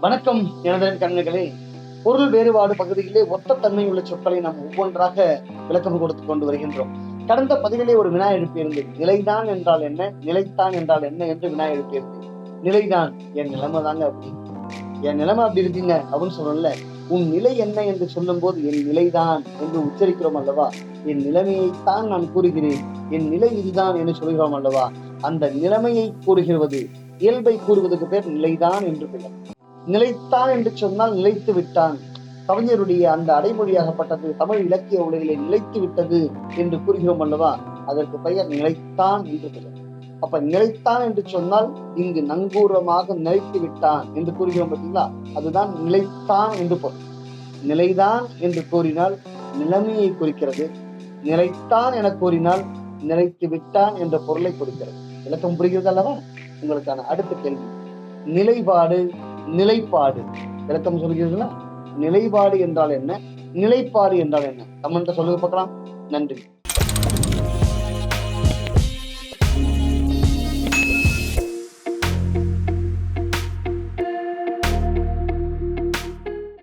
வணக்கம் எனது கண்ணுகளே. பொருள் வேறுபாடு பகுதியிலே ஒத்த தன்மை உள்ள சொற்களை நாம் ஒவ்வொன்றாக விளக்கம் கொடுத்து கொண்டு வருகின்றோம். கடந்த பதிவிலே ஒரு வினா எழுப்பியிருந்தது. நிலைதான் என்றால் என்ன, நிலைத்தான் என்றால் என்ன என்று வினா எழுப்பியிருந்தது. நிலைதான் என் நிலைமை தாங்க அப்படி, என் நிலைமை அப்படி இருக்குங்க அப்படின்னு சொல்லல. உன் நிலை என்ன என்று சொல்லும் போது என் நிலைதான் என்று உச்சரிக்கிறோம் அல்லவா? என் நிலைமையைத்தான் நான் கூறுகிறேன், என் நிலை இதுதான் என்று சொல்கிறோம் அல்லவா? அந்த நிலைமையை கூறுகிறது, இயல்பை கூறுவதற்கு பேர் நிலைதான் என்று பெயர். நிலைத்தான் என்று சொன்னால் நிலைத்து விட்டான். கவிஞருடைய அந்த அடைமொழியாகப்பட்டது தமிழ் இலக்கிய உலகிலே நிலைத்து விட்டது என்று கூறுகிறோம் அல்லவா? அதற்கு பெயர் நிலைத்தான் என்று பெயர். அப்ப நிலைத்தான் என்று சொன்னால் இங்கு நங்கூரமாக நிலைத்து விட்டான் என்று கூறுகிறோம் பார்த்தீங்களா? அதுதான் நிலைத்தான் என்று பொருள். நிலைதான் என்று கூறினால் நிலைமையை குறிக்கிறது, நிலைத்தான் என கூறினால் நிலைத்து விட்டான் என்ற பொருளை குறிக்கிறது. விளக்கம் புரிகிறது அல்லவா? உங்களுக்கான அடுத்த கேள்வி, நிலைப்பாடு நிலைப்பாடு விளக்கம் சொல்கிறீர்களா? நிலைப்பாடு என்றால் என்ன, நிலைப்பாடு என்றால் என்ன? கமெண்ட்ல சொல்லுங்க பார்க்கலாம். நன்றி.